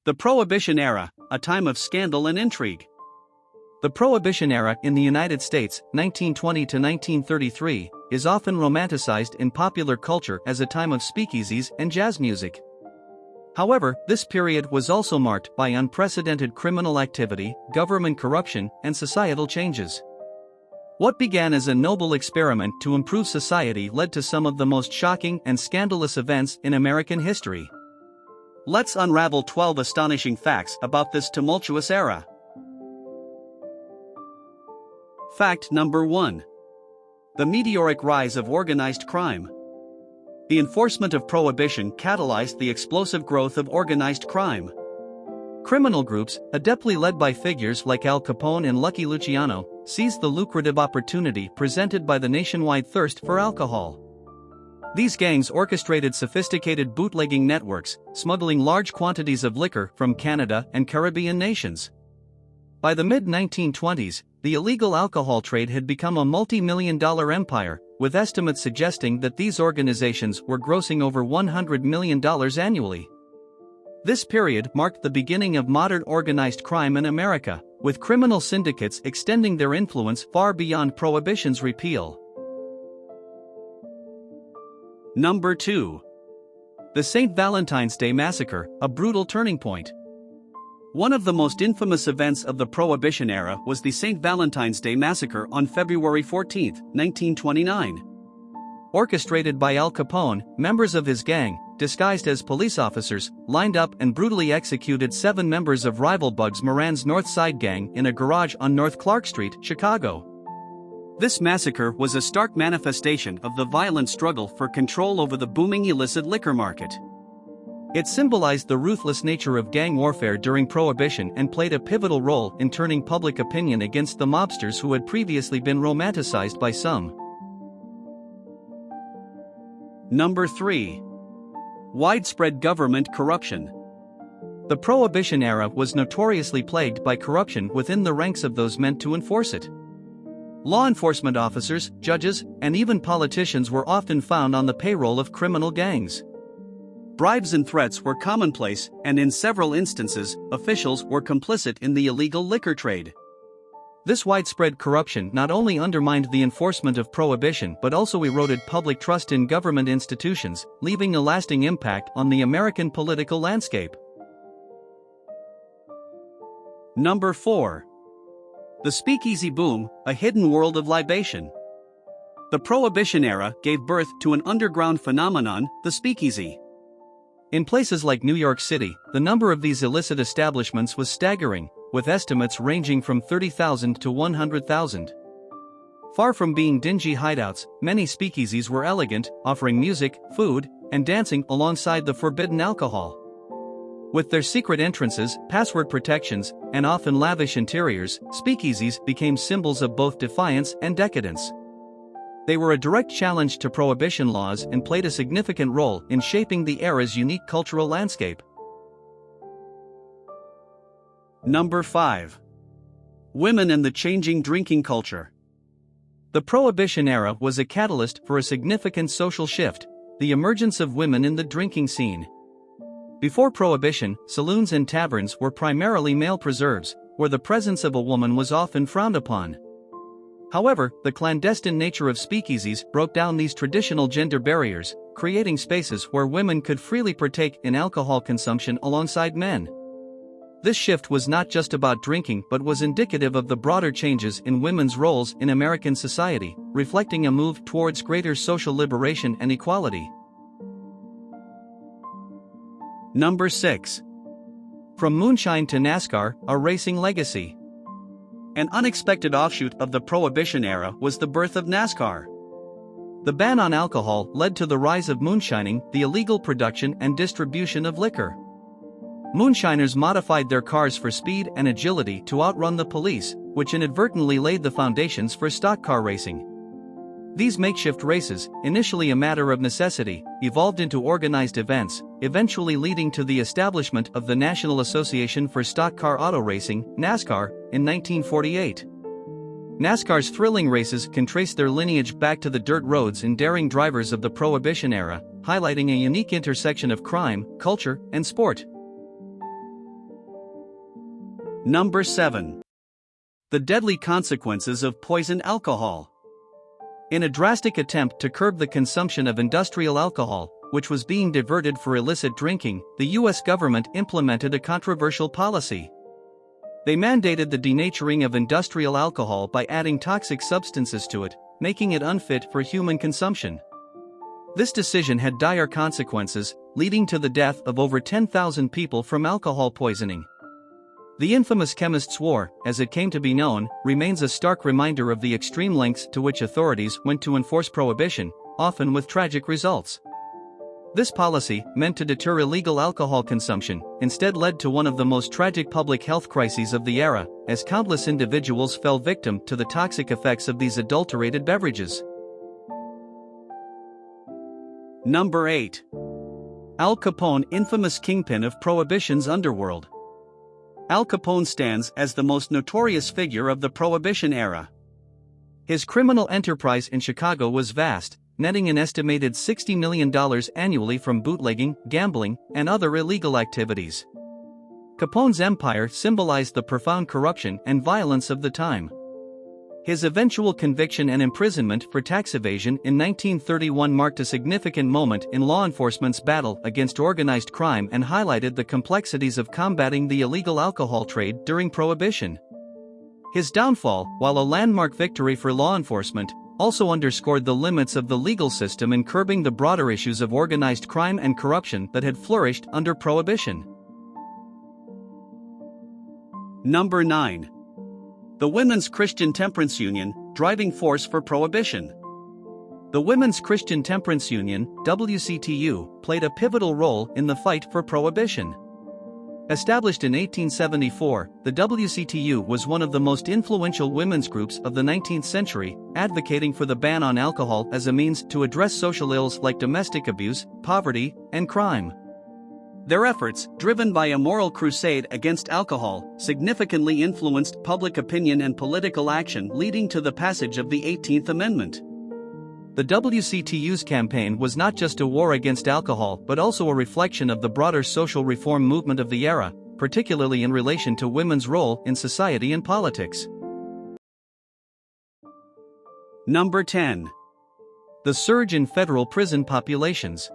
The Prohibition Era, a time of scandal and intrigue. The Prohibition Era in the United States, 1920 to 1933, is often romanticized in popular culture as a time of speakeasies and jazz music. However, this period was also marked by unprecedented criminal activity, government corruption, and societal changes. What began as a noble experiment to improve society led to some of the most shocking and scandalous events in American history. Let's unravel 12 astonishing facts about this tumultuous era. Fact number 1. The meteoric rise of organized crime. The enforcement of prohibition catalyzed the explosive growth of organized crime. Criminal groups, adeptly led by figures like Al Capone and Lucky Luciano, seized the lucrative opportunity presented by the nationwide thirst for alcohol. These gangs orchestrated sophisticated bootlegging networks, smuggling large quantities of liquor from Canada and Caribbean nations. By the mid-1920s, the illegal alcohol trade had become a multi-million-dollar empire, with estimates suggesting that these organizations were grossing over $100 million annually. This period marked the beginning of modern organized crime in America, with criminal syndicates extending their influence far beyond Prohibition's repeal. Number 2. The St Valentines Day Massacre, a brutal turning point. One of the most infamous events of the Prohibition era was the St Valentines Day Massacre on February 14, 1929. Orchestrated by Al Capone, members of his gang, disguised as police officers, lined up and brutally executed 7 members of rival Bugs Moran's North Side gang in a garage on North Clark Street, Chicago. This massacre was a stark manifestation of the violent struggle for control over the booming illicit liquor market. It symbolized the ruthless nature of gang warfare during Prohibition and played a pivotal role in turning public opinion against the mobsters who had previously been romanticized by some. Number 3. Widespread government corruption. The Prohibition era was notoriously plagued by corruption within the ranks of those meant to enforce it. Law enforcement officers, judges, and even politicians were often found on the payroll of criminal gangs. Bribes and threats were commonplace, and in several instances, officials were complicit in the illegal liquor trade. This widespread corruption not only undermined the enforcement of prohibition but also eroded public trust in government institutions, leaving a lasting impact on the American political landscape. Number 4. The Speakeasy Boom, a hidden world of libation. The Prohibition era gave birth to an underground phenomenon, the speakeasy. In places like New York City, the number of these illicit establishments was staggering, with estimates ranging from 30,000 to 100,000. Far from being dingy hideouts, many speakeasies were elegant, offering music, food, and dancing alongside the forbidden alcohol. With their secret entrances, password protections, and often lavish interiors, speakeasies became symbols of both defiance and decadence. They were a direct challenge to prohibition laws and played a significant role in shaping the era's unique cultural landscape. Number 5. Women and the changing drinking culture. The Prohibition era was a catalyst for a significant social shift, the emergence of women in the drinking scene. Before Prohibition, saloons and taverns were primarily male preserves, where the presence of a woman was often frowned upon. However, the clandestine nature of speakeasies broke down these traditional gender barriers, creating spaces where women could freely partake in alcohol consumption alongside men. This shift was not just about drinking but was indicative of the broader changes in women's roles in American society, reflecting a move towards greater social liberation and equality. Number 6. From Moonshine to NASCAR, a racing legacy. An unexpected offshoot of the Prohibition era was the birth of NASCAR. The ban on alcohol led to the rise of moonshining, the illegal production and distribution of liquor. Moonshiners modified their cars for speed and agility to outrun the police, which inadvertently laid the foundations for stock car racing. These makeshift races, initially a matter of necessity, evolved into organized events, eventually leading to the establishment of the National Association for Stock Car Auto Racing, NASCAR, in 1948. NASCAR's thrilling races can trace their lineage back to the dirt roads and daring drivers of the Prohibition era, highlighting a unique intersection of crime, culture, and sport. Number 7. The deadly consequences of poison alcohol. In a drastic attempt to curb the consumption of industrial alcohol, which was being diverted for illicit drinking, the US government implemented a controversial policy. They mandated the denaturing of industrial alcohol by adding toxic substances to it, making it unfit for human consumption. This decision had dire consequences, leading to the death of over 10,000 people from alcohol poisoning. The infamous Chemists' War, as it came to be known, remains a stark reminder of the extreme lengths to which authorities went to enforce prohibition, often with tragic results. This policy, meant to deter illegal alcohol consumption, instead led to one of the most tragic public health crises of the era, as countless individuals fell victim to the toxic effects of these adulterated beverages. Number 8. Al Capone, infamous kingpin of Prohibition's underworld. Al Capone stands as the most notorious figure of the Prohibition era. His criminal enterprise in Chicago was vast, netting an estimated $60 million annually from bootlegging, gambling, and other illegal activities. Capone's empire symbolized the profound corruption and violence of the time. His eventual conviction and imprisonment for tax evasion in 1931 marked a significant moment in law enforcement's battle against organized crime and highlighted the complexities of combating the illegal alcohol trade during Prohibition. His downfall, while a landmark victory for law enforcement, also underscored the limits of the legal system in curbing the broader issues of organized crime and corruption that had flourished under Prohibition. Number 9. The Women's Christian Temperance Union, driving force for Prohibition. The Women's Christian Temperance Union, WCTU, played a pivotal role in the fight for Prohibition. Established in 1874, the WCTU was one of the most influential women's groups of the 19th century, advocating for the ban on alcohol as a means to address social ills like domestic abuse, poverty, and crime. Their efforts, driven by a moral crusade against alcohol, significantly influenced public opinion and political action, leading to the passage of the 18th Amendment. The WCTU's campaign was not just a war against alcohol but also a reflection of the broader social reform movement of the era, particularly in relation to women's role in society and politics. Number 10. The surge in federal prison populations.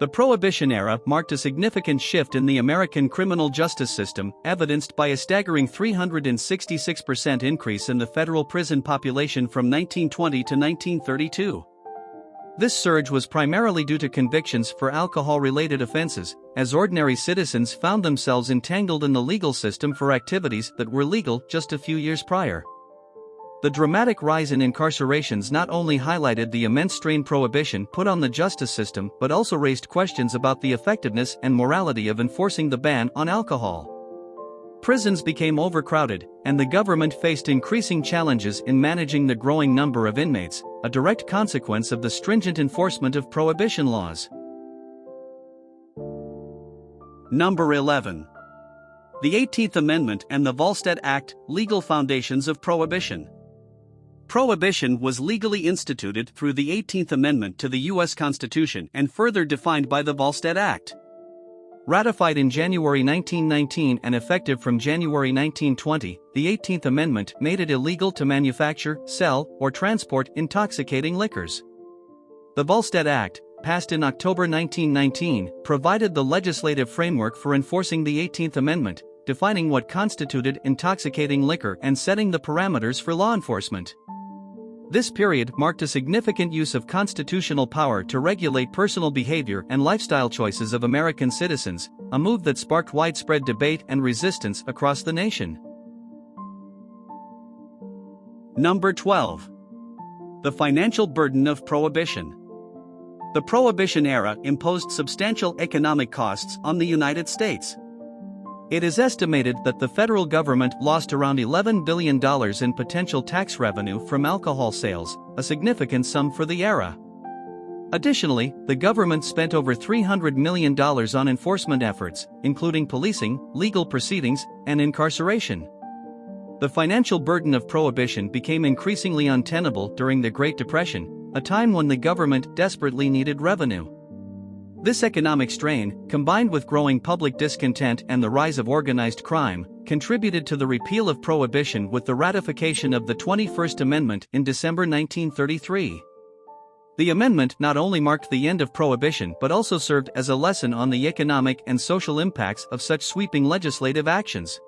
The Prohibition era marked a significant shift in the American criminal justice system, evidenced by a staggering 366% increase in the federal prison population from 1920 to 1932. This surge was primarily due to convictions for alcohol-related offenses, as ordinary citizens found themselves entangled in the legal system for activities that were legal just a few years prior. The dramatic rise in incarcerations not only highlighted the immense strain Prohibition put on the justice system but also raised questions about the effectiveness and morality of enforcing the ban on alcohol. Prisons became overcrowded, and the government faced increasing challenges in managing the growing number of inmates, a direct consequence of the stringent enforcement of Prohibition laws. Number 11. The 18th Amendment and the Volstead Act, legal foundations of Prohibition. Prohibition was legally instituted through the 18th Amendment to the U.S. Constitution and further defined by the Volstead Act. Ratified in January 1919 and effective from January 1920, the 18th Amendment made it illegal to manufacture, sell, or transport intoxicating liquors. The Volstead Act, passed in October 1919, provided the legislative framework for enforcing the 18th Amendment, defining what constituted intoxicating liquor and setting the parameters for law enforcement. This period marked a significant use of constitutional power to regulate personal behavior and lifestyle choices of American citizens, a move that sparked widespread debate and resistance across the nation. Number 12. The financial burden of Prohibition. The Prohibition era imposed substantial economic costs on the United States. It is estimated that the federal government lost around $11 billion in potential tax revenue from alcohol sales, a significant sum for the era. Additionally, the government spent over $300 million on enforcement efforts, including policing, legal proceedings, and incarceration. The financial burden of Prohibition became increasingly untenable during the Great Depression, a time when the government desperately needed revenue. This economic strain, combined with growing public discontent and the rise of organized crime, contributed to the repeal of Prohibition with the ratification of the 21st Amendment in December 1933. The amendment not only marked the end of Prohibition but also served as a lesson on the economic and social impacts of such sweeping legislative actions.